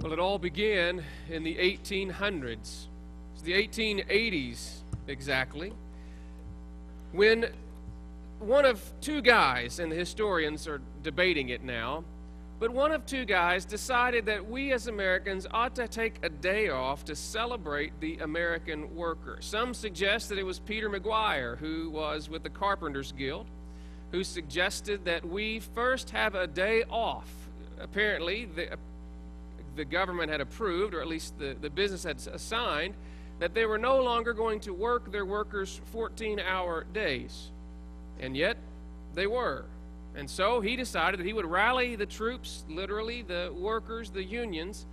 Well, it all began in the 1800s. It's the 1880s, exactly, when one of two guys, and the historians are debating it now, but one of two guys decided that we as Americans ought to take a day off to celebrate the American worker. Some suggest that it was Peter McGuire, who was with the Carpenters Guild, who suggested that we first have a day off. Apparently, the government had approved, or at least the business had assigned, that they were no longer going to work their workers 14-hour days. And yet, they were. And so he decided that he would rally the troops, literally the workers, the unions,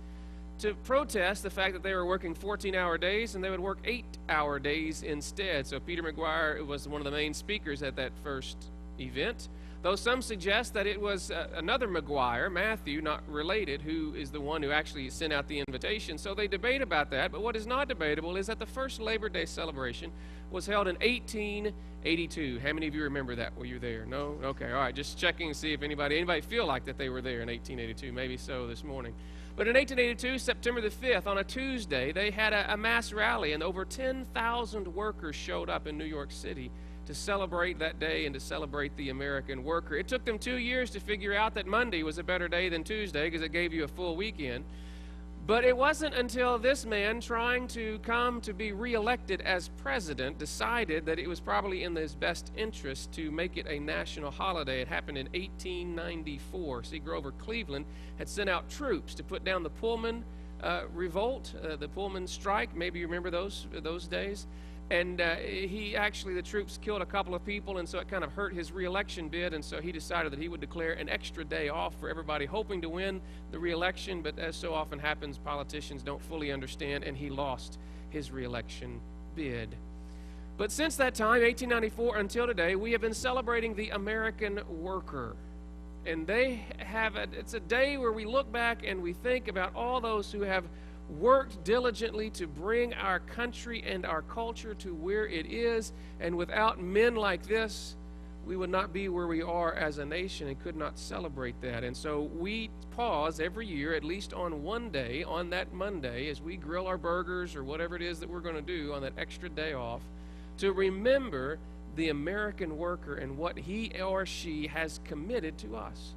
to protest the fact that they were working 14-hour days and they would work 8-hour days instead. So Peter McGuire was one of the main speakers at that first event, though some suggest that it was another McGuire, Matthew, not related, who is the one who actually sent out the invitation. So they debate about that, but what is not debatable is that the first Labor Day celebration was held in 1882. How many of you remember that? Were you there? No? Okay, all right, just checking to see if anybody feel like that they were there in 1882. Maybe so this morning. But in 1882, September the 5th, on a Tuesday, they had a mass rally, and over 10,000 workers showed up in New York City to celebrate that day and to celebrate the American worker. It took them 2 years to figure out that Monday was a better day than Tuesday because it gave you a full weekend. But it wasn't until this man, trying to come to be reelected as president, decided that it was probably in his best interest to make it a national holiday. It happened in 1894. See, Grover Cleveland had sent out troops to put down the Pullman revolt, the Pullman strike. Maybe you remember those days. And the troops killed a couple of people, and so it kind of hurt his reelection bid, and so he decided that he would declare an extra day off for everybody hoping to win the reelection, but as so often happens, politicians don't fully understand, and he lost his reelection bid. But since that time, 1894 until today, we have been celebrating the American worker. And it's a day where we look back and we think about all those who have worked diligently to bring our country and our culture to where it is, and without men like this, we would not be where we are as a nation and could not celebrate that. And so we pause every year, at least on one day, on that Monday, as we grill our burgers or whatever it is that we're going to do on that extra day off, to remember the American worker and what he or she has committed to us.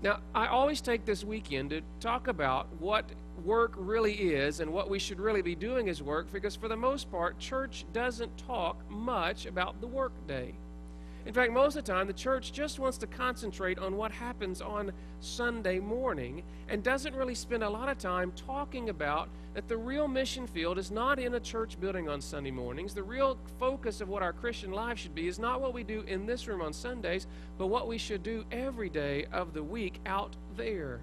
Now, I always take this weekend to talk about what work really is and what we should really be doing as work, because for the most part, church doesn't talk much about the work day. In fact, most of the time, the church just wants to concentrate on what happens on Sunday morning and doesn't really spend a lot of time talking about that the real mission field is not in a church building on Sunday mornings. The real focus of what our Christian life should be is not what we do in this room on Sundays, but what we should do every day of the week out there.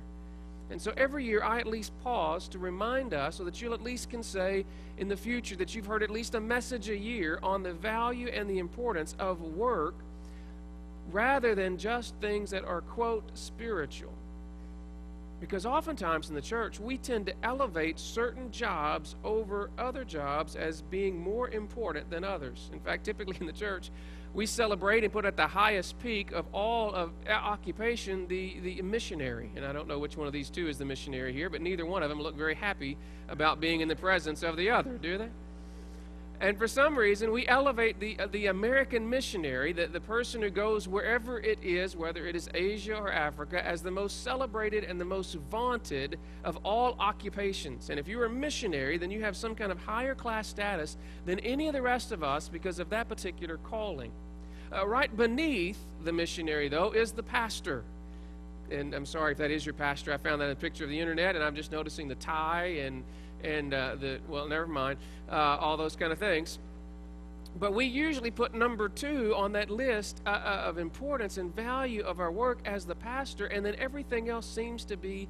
And so every year I at least pause to remind us, so that you'll at least can say in the future that you've heard at least a message a year on the value and the importance of work, rather than just things that are, quote, spiritual. Because oftentimes in the church, we tend to elevate certain jobs over other jobs as being more important than others. In fact, typically in the church, we celebrate and put at the highest peak of all of occupation the missionary. And I don't know which one of these two is the missionary here, but neither one of them look very happy about being in the presence of the other, do they? And for some reason, we elevate the American missionary, the person who goes wherever it is, whether it is Asia or Africa, as the most celebrated and the most vaunted of all occupations. And if you're a missionary, then you have some kind of higher class status than any of the rest of us because of that particular calling. Right beneath the missionary, though, is the pastor. And I'm sorry if that is your pastor. I found that in a picture of the internet, and I'm just noticing the tie and never mind, all those kind of things. But we usually put number 2 on that list of importance and value of our work as the pastor, and then everything else seems to be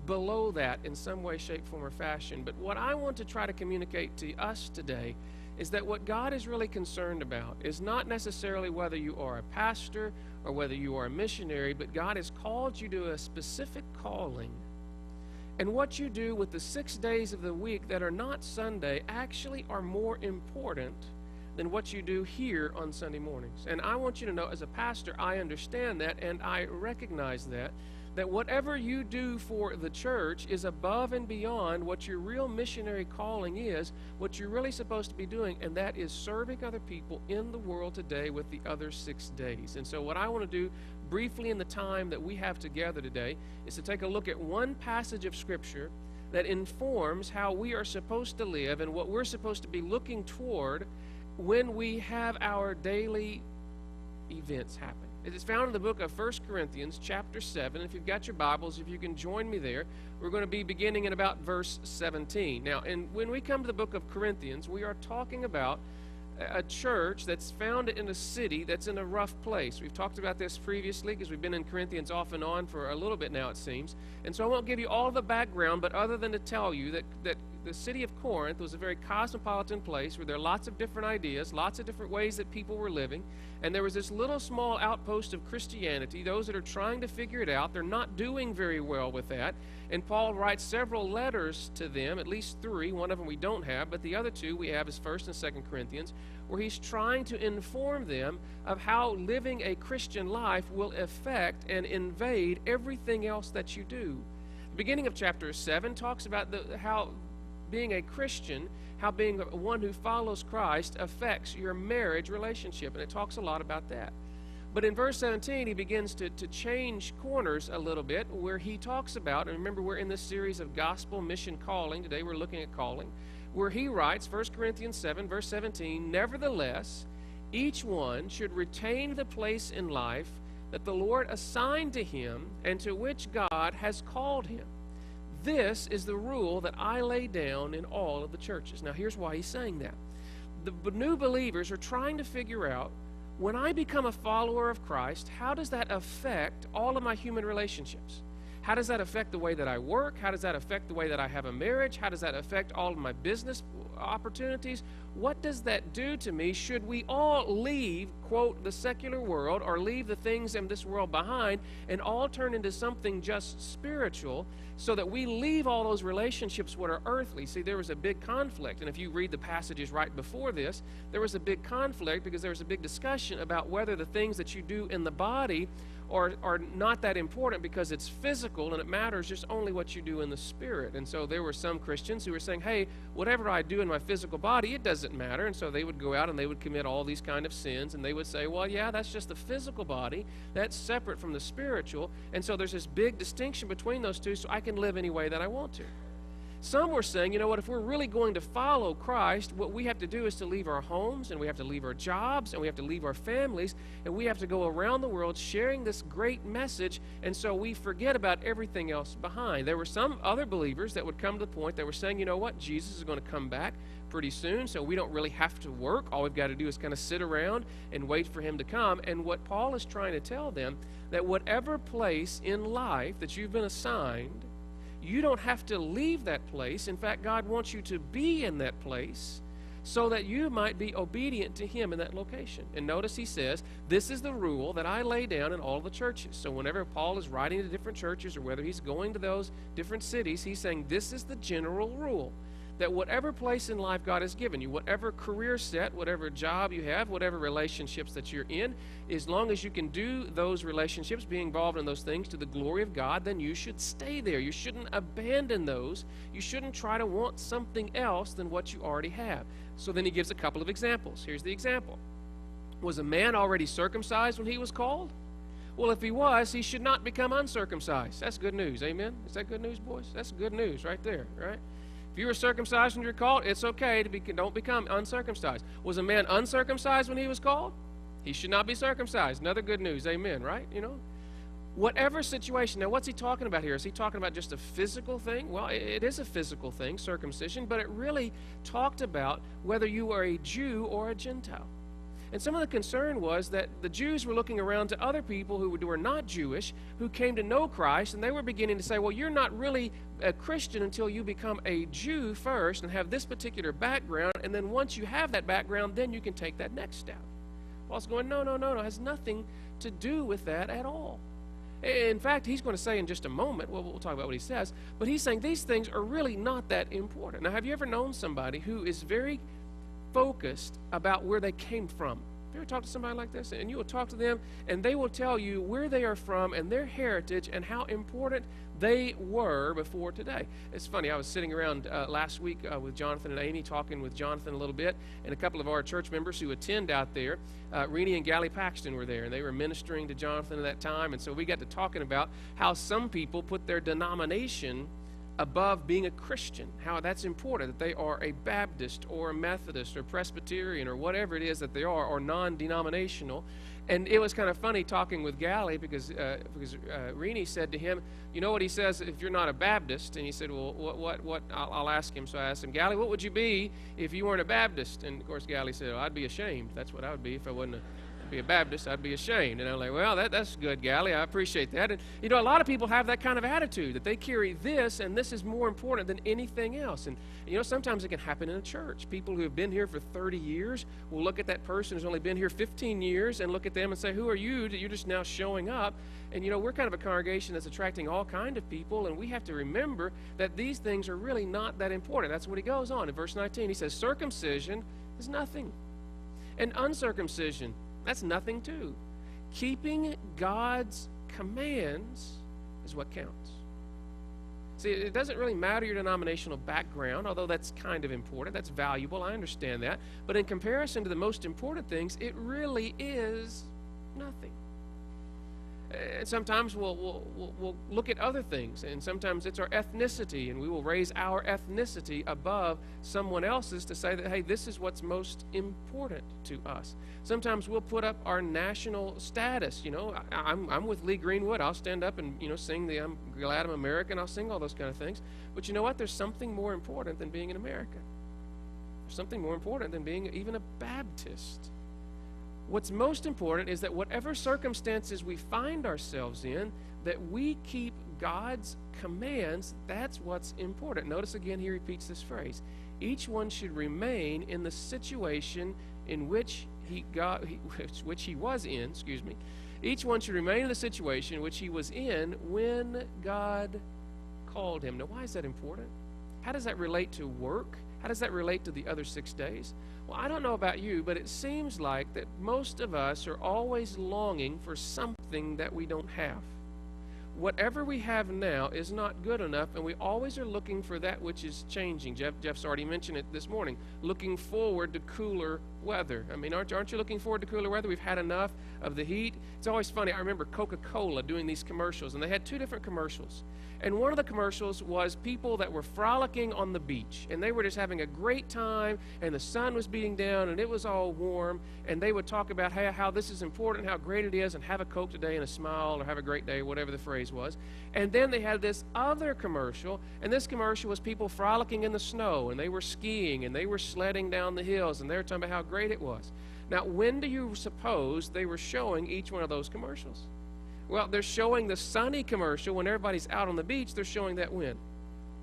below that in some way, shape, form, or fashion. But what I want to try to communicate to us today is that what God is really concerned about is not necessarily whether you are a pastor or whether you are a missionary, but God has called you to a specific calling. And what you do with the 6 days of the week that are not Sunday actually are more important than what you do here on Sunday mornings. And I want you to know, as a pastor, I understand that and I recognize that that whatever you do for the church is above and beyond what your real missionary calling is, what you're really supposed to be doing, and that is serving other people in the world today with the other 6 days. And so what I want to do briefly in the time that we have together today is to take a look at one passage of Scripture that informs how we are supposed to live and what we're supposed to be looking toward when we have our daily events happen. It is found in the book of 1 Corinthians chapter 7. If you've got your Bibles, if you can join me there, we're going to be beginning in about verse 17. Now, and when we come to the book of Corinthians, we are talking about a church that's found in a city that's in a rough place. We've talked about this previously because we've been in Corinthians off and on for a little bit now, it seems. And so I won't give you all the background, but other than to tell you that the city of Corinth was a very cosmopolitan place where there are lots of different ideas, lots of different ways that people were living. And there was this little small outpost of Christianity, those that are trying to figure it out. They're not doing very well with that. And Paul writes several letters to them, at least 3. One of them we don't have, but the other 2 we have is 1 and 2 Corinthians, where he's trying to inform them of how living a Christian life will affect and invade everything else that you do. The beginning of chapter 7 talks about how being a Christian, how being one who follows Christ affects your marriage relationship, and it talks a lot about that. But in verse 17, he begins to change corners a little bit, where he talks about, and remember we're in this series of gospel mission calling, today we're looking at calling, where he writes, 1 Corinthians 7, verse 17, "Nevertheless, each one should retain the place in life that the Lord assigned to him and to which God has called him. This is the rule that I lay down in all of the churches." Now here's why he's saying that. The new believers are trying to figure out, when I become a follower of Christ, how does that affect all of my human relationships? How does that affect the way that I work? How does that affect the way that I have a marriage? How does that affect all of my business opportunities? What does that do to me? Should we all leave, quote, the secular world, or leave the things in this world behind and all turn into something just spiritual, so that we leave all those relationships what are earthly? See, there was a big conflict, and if you read the passages right before this, there was a big conflict because there was a big discussion about whether the things that you do in the body are not that important because it's physical and it matters just only what you do in the spirit. And so there were some Christians who were saying, hey, whatever I do in my physical body, it doesn't matter. And so they would go out and they would commit all these kind of sins, and they would say, well, yeah, that's just the physical body. That's separate from the spiritual. And so there's this big distinction between those two, so I can live any way that I want to. Some were saying, you know what, if we're really going to follow Christ, what we have to do is to leave our homes, and we have to leave our jobs, and we have to leave our families, and we have to go around the world sharing this great message, and so we forget about everything else behind. There were some other believers that would come to the point that were saying, you know what, Jesus is going to come back pretty soon, so we don't really have to work. All we've got to do is kind of sit around and wait for him to come. And what Paul is trying to tell them, that whatever place in life that you've been assigned, you don't have to leave that place. In fact, God wants you to be in that place so that you might be obedient to him in that location. And notice he says, this is the rule that I lay down in all the churches. So whenever Paul is writing to different churches, or whether he's going to those different cities, he's saying this is the general rule, that whatever place in life God has given you, whatever career set, whatever job you have, whatever relationships that you're in, as long as you can do those relationships, be involved in those things to the glory of God, then you should stay there. You shouldn't abandon those. You shouldn't try to want something else than what you already have. So then he gives a couple of examples. Here's the example. Was a man already circumcised when he was called? Well, if he was, he should not become uncircumcised. That's good news. Amen? Is that good news, boys? That's good news right there, right? If you were circumcised when you were called, it's okay to don't become uncircumcised. Was a man uncircumcised when he was called? He should not be circumcised. Another good news. Amen, right? You know? Whatever situation. Now, what's he talking about here? Is he talking about just a physical thing? Well, it is a physical thing, circumcision, but it really talked about whether you are a Jew or a Gentile. And some of the concern was that the Jews were looking around to other people who were not Jewish, who came to know Christ, and they were beginning to say, well, you're not really a Christian until you become a Jew first and have this particular background, and then once you have that background, then you can take that next step. Paul's going, no, it has nothing to do with that at all. In fact, he's going to say in just a moment, well, we'll talk about what he says, but he's saying these things are really not that important. Now, have you ever known somebody who is very focused about where they came from? you ever talk to somebody like this? And you will talk to them, and they will tell you where they are from and their heritage and how important they were before today. It's funny, I was sitting around last week with Jonathan and Amy, talking with Jonathan a little bit, and a couple of our church members who attend out there. Renee and Gally Paxton were there, and they were ministering to Jonathan at that time, and so we got to talking about how some people put their denomination above being a Christian, how that's important, that they are a Baptist or a Methodist or Presbyterian or whatever it is that they are, or non-denominational. And it was kind of funny talking with Gally because Renee said to him, you know what he says if you're not a Baptist? And he said, well, what? I'll ask him. So I asked him, Gally, what would you be if you weren't a Baptist? And, of course, Gally said, I'd be ashamed. That's what I would be if I wasn't be a Baptist. I'd be ashamed. And I'm like, well, that's good, Gally. I appreciate that. And, you know, a lot of people have that kind of attitude, that they carry this, and this is more important than anything else. And, you know, sometimes it can happen in a church. People who have been here for 30 years will look at that person who's only been here 15 years and look at them and say, who are you that you're just now showing up? And, you know, we're kind of a congregation that's attracting all kind of people, and we have to remember that these things are really not that important. That's what he goes on. In verse 19, he says, circumcision is nothing, and uncircumcision, that's nothing too. Keeping God's commands is what counts. See, it doesn't really matter your denominational background, although that's kind of important. That's valuable. I understand that. But in comparison to the most important things, it really is nothing. And sometimes we'll look at other things, and sometimes it's our ethnicity, and we will raise our ethnicity above someone else's to say that, hey, this is what's most important to us. Sometimes we'll put up our national status. You know, I'm with Lee Greenwood. I'll stand up and, you know, sing the I'm Glad I'm American. I'll sing all those kind of things. But you know what? There's something more important than being an American. There's something more important than being even a Baptist. What's most important is that whatever circumstances we find ourselves in, that we keep God's commands. That's what's important. Notice again, he repeats this phrase. Each one should remain in the situation in which he was in. Each one should remain in the situation which he was in when God called him. Now, why is that important? How does that relate to work? How does that relate to the other 6 days? Well, I don't know about you, but it seems like that most of us are always longing for something that we don't have. Whatever we have now is not good enough, and we always are looking for that which is changing. Jeff's already mentioned it this morning, looking forward to cooler weather. I mean, aren't you looking forward to cooler weather? We've had enough of the heat. It's always funny. I remember Coca-Cola doing these commercials, and they had 2 different commercials. And one of the commercials was people that were frolicking on the beach, and they were just having a great time, and the sun was beating down, and it was all warm, and they would talk about how this is important, how great it is, and have a Coke today and a smile, or have a great day, whatever the phrase was. And then they had this other commercial, and this commercial was people frolicking in the snow, and they were skiing, and they were sledding down the hills, and they were talking about how great it was. Now, when do you suppose they were showing each one of those commercials? Well, they're showing the sunny commercial when everybody's out on the beach. They're showing that when?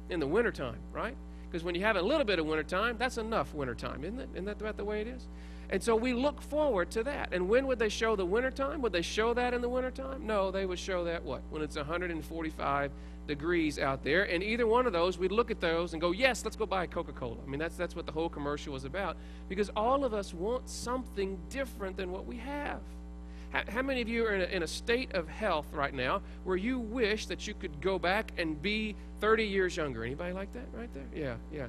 In the wintertime, right? Because when you have a little bit of wintertime, that's enough wintertime, isn't it? Isn't that about the way it is? And so we look forward to that. And when would they show the wintertime? Would they show that in the wintertime? No, they would show that what? When it's 145 degrees out there. And either one of those, we'd look at those and go, yes, let's go buy Coca-Cola. I mean, that's what the whole commercial was about. Because all of us want something different than what we have. How many of you are in a state of health right now where you wish that you could go back and be 30 years younger? Anybody like that right there? Yeah.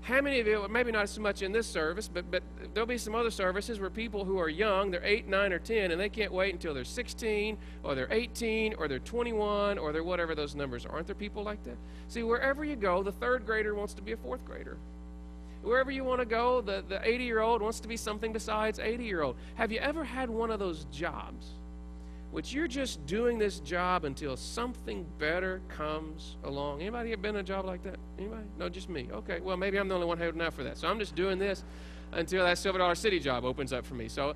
How many of you, maybe not so much in this service, but there'll be some other services where people who are young, they're 8, 9, or 10, and they can't wait until they're 16, or they're 18, or they're 21, or they're whatever those numbers are. Aren't there people like that? See, wherever you go, the 3rd grader wants to be a 4th grader. Wherever you want to go, the 80-year-old wants to be something besides 80-year-old. Have you ever had one of those jobs which you're just doing this job until something better comes along? Anybody ever been in a job like that? Anybody? No, just me. Okay, well, maybe I'm the only one holding out for that. So I'm just doing this until that Silver Dollar City job opens up for me. So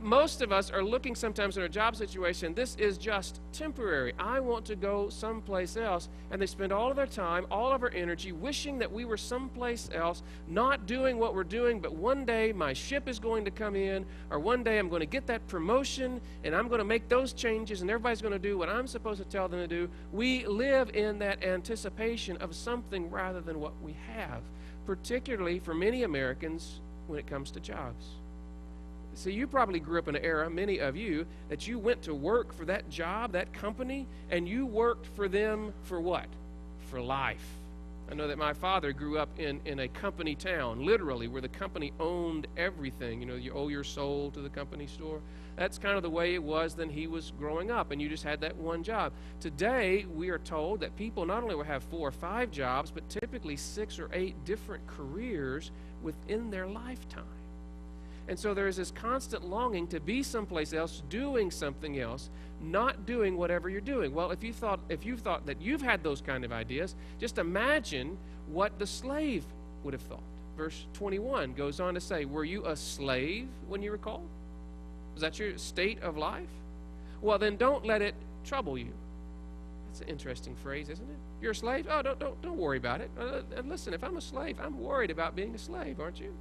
most of us are looking sometimes in a job situation, this is just temporary. I want to go someplace else. And they spend all of their time, all of our energy, wishing that we were someplace else, not doing what we're doing, but one day my ship is going to come in, or one day I'm going to get that promotion, and I'm going to make those changes, and everybody's going to do what I'm supposed to tell them to do. We live in that anticipation of something rather than what we have, particularly for many Americans when it comes to jobs. See, you probably grew up in an era, many of you, that you went to work for that job, that company, and you worked for them for what? For life. I know that my father grew up in a company town, literally, where the company owned everything. You know, you owe your soul to the company store. That's kind of the way it was when he was growing up, and you just had that one job. Today, we are told that people not only will have 4 or 5 jobs, but typically 6 or 8 different careers within their lifetime. And so there is this constant longing to be someplace else, doing something else, not doing whatever you're doing. Well, if you've thought that you've had those kind of ideas, just imagine what the slave would have thought. Verse 21 goes on to say, were you a slave when you were called? Was that your state of life? Well, then don't let it trouble you. That's an interesting phrase, isn't it? You're a slave? Oh, don't worry about it. And listen, if I'm a slave, I'm worried about being a slave, aren't you?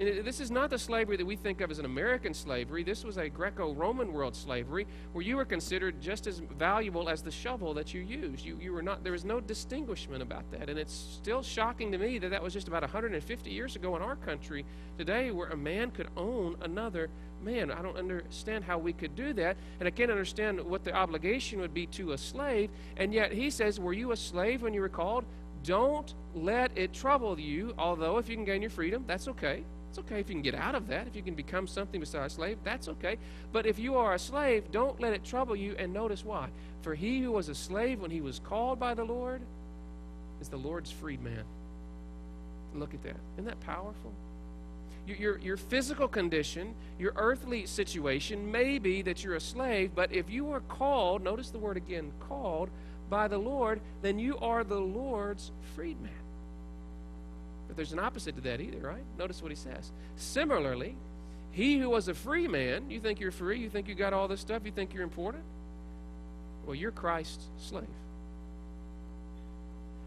And this is not the slavery that we think of as an American slavery. This was a Greco-Roman world slavery where you were considered just as valuable as the shovel that you used. You were not. There was no distinguishment about that. And it's still shocking to me that that was just about 150 years ago in our country today, where a man could own another man. I don't understand how we could do that, and I can't understand what the obligation would be to a slave. And yet he says, were you a slave when you were called? Don't let it trouble you, although if you can gain your freedom, that's okay. It's okay if you can get out of that. If you can become something besides a slave, that's okay. But if you are a slave, don't let it trouble you. And notice why. For he who was a slave when he was called by the Lord is the Lord's freedman. Look at that. Isn't that powerful? Your physical condition, your earthly situation may be that you're a slave, but if you are called, notice the word again, called by the Lord, then you are the Lord's freedman. But there's an opposite to that either, right? Notice what he says. Similarly, he who was a free man, you think you're free, you think you got all this stuff, you think you're important? Well, you're Christ's slave.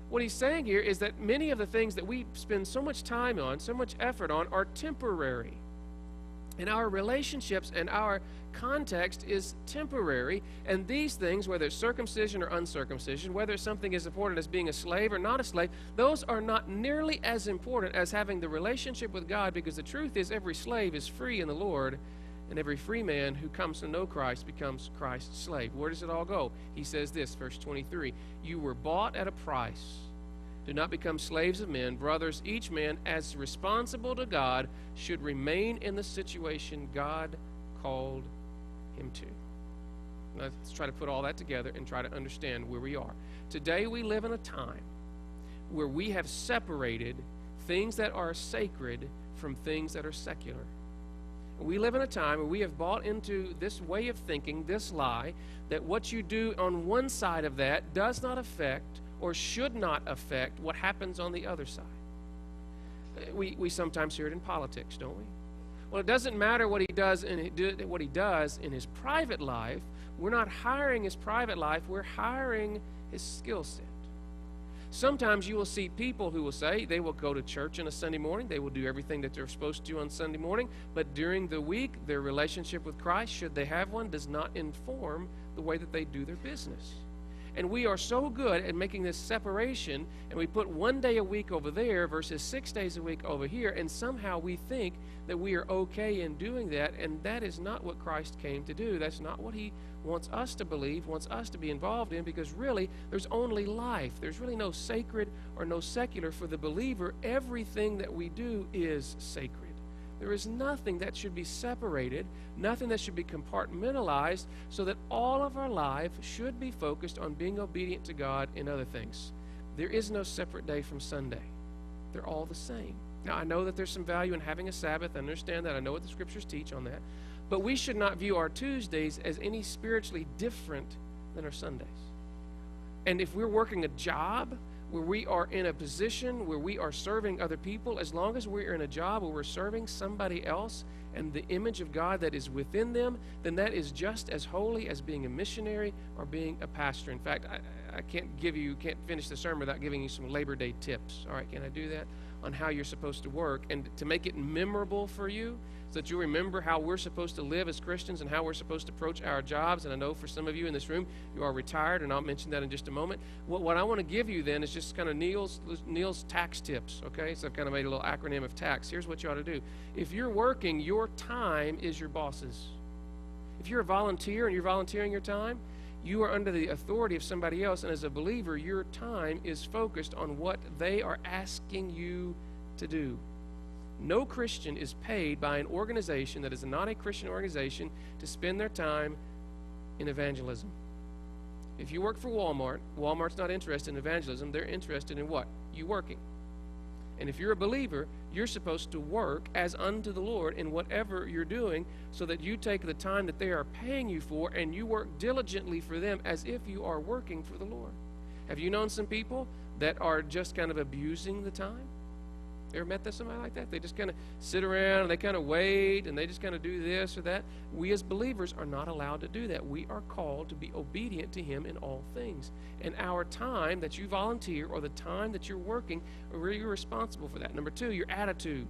What he's saying here is that many of the things that we spend so much time on, so much effort on, are temporary. And our relationships and our context is temporary, and these things, whether it's circumcision or uncircumcision, whether it's something as important as being a slave or not a slave, those are not nearly as important as having the relationship with God, because the truth is every slave is free in the Lord, and every free man who comes to know Christ becomes Christ's slave. Where does it all go? He says this, verse 23, you were bought at a price. Do not become slaves of men. Brothers, each man, as responsible to God, should remain in the situation God called him to. Now, let's try to put all that together and try to understand where we are. Today we live in a time where we have separated things that are sacred from things that are secular. We live in a time where we have bought into this way of thinking, this lie, that what you do on one side of that does not affect or should not affect what happens on the other side. We sometimes hear it in politics, don't we? Well, it doesn't matter what he does in his private life. We're not hiring his private life. We're hiring his skill set. Sometimes you will see people who will say they will go to church on a Sunday morning. They will do everything that they're supposed to on Sunday morning. But during the week, their relationship with Christ, should they have one, does not inform the way that they do their business. And we are so good at making this separation, and we put 1 day a week over there versus 6 days a week over here, and somehow we think that we are okay in doing that, and that is not what Christ came to do. That's not what he wants us to believe, wants us to be involved in, because really there's only life. There's really no sacred or no secular for the believer. Everything that we do is sacred. There is nothing that should be separated, nothing that should be compartmentalized, so that all of our life should be focused on being obedient to God in other things. There is no separate day from Sunday. They're all the same. Now, I know that there's some value in having a Sabbath. I understand that. I know what the Scriptures teach on that. But we should not view our Tuesdays as any spiritually different than our Sundays. And if we're working a job where we are in a position where we are serving other people, as long as we're in a job where we're serving somebody else and the image of God that is within them, then that is just as holy as being a missionary or being a pastor. In fact, I can't finish the sermon without giving you some Labor Day tips. All right, can I do that? On how you're supposed to work. And to make it memorable for you, so that you'll remember how we're supposed to live as Christians and how we're supposed to approach our jobs. And I know for some of you in this room, you are retired, and I'll mention that in just a moment. What I want to give you then is just kind of Neil's tax tips, okay? So I've kind of made a little acronym of tax. Here's what you ought to do. If you're working, your time is your boss's. If you're a volunteer and you're volunteering your time, you are under the authority of somebody else, and as a believer, your time is focused on what they are asking you to do. No Christian is paid by an organization that is not a Christian organization to spend their time in evangelism. If you work for Walmart, Walmart's not interested in evangelism. They're interested in what? You working. And if you're a believer, you're supposed to work as unto the Lord in whatever you're doing, so that you take the time that they are paying you for and you work diligently for them as if you are working for the Lord. Have you known some people that are just kind of abusing the time? Ever met somebody like that? They just kind of sit around and they kind of wait and they just kind of do this or that. We as believers are not allowed to do that. We are called to be obedient to Him in all things. And our time that you volunteer or the time that you're working, you're responsible for that. Number two, your attitude.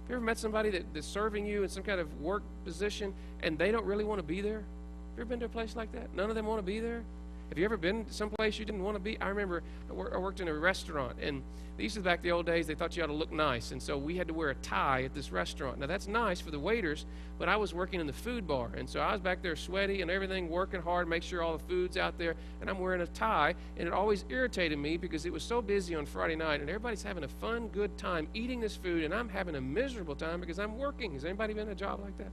Have you ever met somebody that's serving you in some kind of work position and they don't really want to be there? Have you ever been to a place like that? None of them want to be there? Have you ever been someplace you didn't want to be? I remember I worked in a restaurant, and these is back the old days. They thought you ought to look nice, and so we had to wear a tie at this restaurant. Now, that's nice for the waiters, but I was working in the food bar, and so I was back there sweaty and everything, working hard, make sure all the food's out there, and I'm wearing a tie, and it always irritated me because it was so busy on Friday night, and everybody's having a fun, good time eating this food, and I'm having a miserable time because I'm working. Has anybody been in a job like that?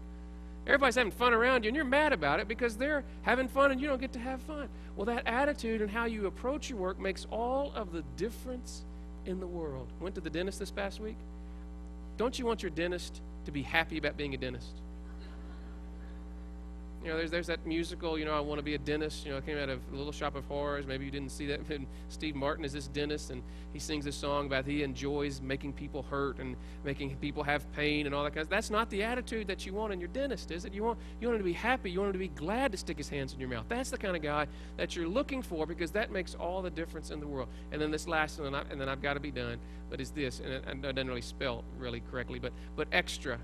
Everybody's having fun around you, and you're mad about it because they're having fun and you don't get to have fun. Well, that attitude and how you approach your work makes all of the difference in the world. Went to the dentist this past week. Don't you want your dentist to be happy about being a dentist? You know, there's that musical, I Want to Be a Dentist. It came out of Little Shop of Horrors. Maybe you didn't see that. Steve Martin is this dentist, and he sings this song about he enjoys making people hurt and making people have pain and all that kind of stuff. That's not the attitude that you want in your dentist, is it? You want him to be happy. You want him to be glad to stick his hands in your mouth. That's the kind of guy that you're looking for, because that makes all the difference in the world. And then this last one, and then I've got to be done, but is this, and it doesn't really spell really correctly, but extra.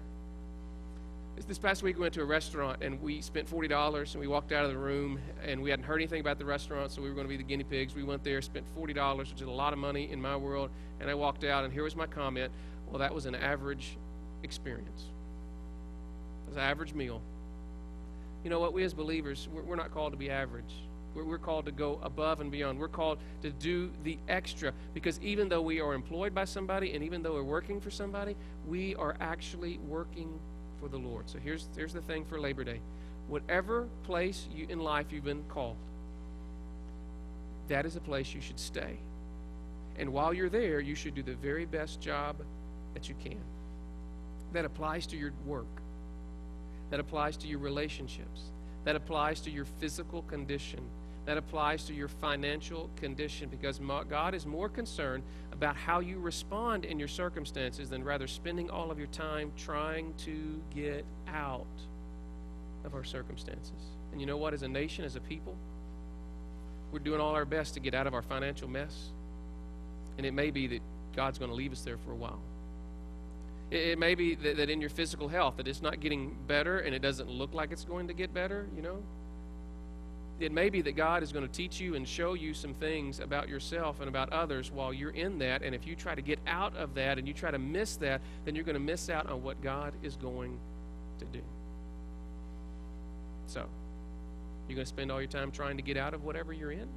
This past week we went to a restaurant and we spent $40 and we walked out of the room and we hadn't heard anything about the restaurant, so we were going to be the guinea pigs. We went there, spent $40, which is a lot of money in my world, and I walked out and here was my comment. Well, that was an average experience. It was an average meal. You know what? We as believers, we're not called to be average. We're called to go above and beyond. We're called to do the extra, because even though we are employed by somebody and even though we're working for somebody, we are actually working for the Lord. So here's the thing for Labor Day. Whatever place in life you've been called, that is a place you should stay. And while you're there, you should do the very best job that you can. That applies to your work. That applies to your relationships. That applies to your physical condition. That applies to your financial condition, because God is more concerned about how you respond in your circumstances than rather spending all of your time trying to get out of our circumstances. And you know what? As a nation, as a people, we're doing all our best to get out of our financial mess. And it may be that God's going to leave us there for a while. It may be that in your physical health, that it's not getting better and it doesn't look like it's going to get better, It may be that God is going to teach you and show you some things about yourself and about others while you're in that, and if you try to get out of that and you try to miss that, then you're going to miss out on what God is going to do. So, you're going to spend all your time trying to get out of whatever you're in?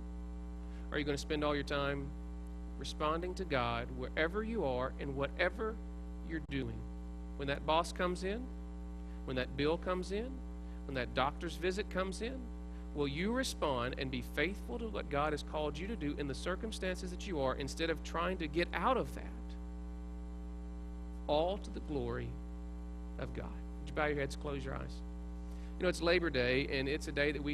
Or are you going to spend all your time responding to God wherever you are and whatever you're doing? When that boss comes in, when that bill comes in, when that doctor's visit comes in, will you respond and be faithful to what God has called you to do in the circumstances that you are, instead of trying to get out of that? All to the glory of God. Would you bow your heads, close your eyes? It's Labor Day, and it's a day that we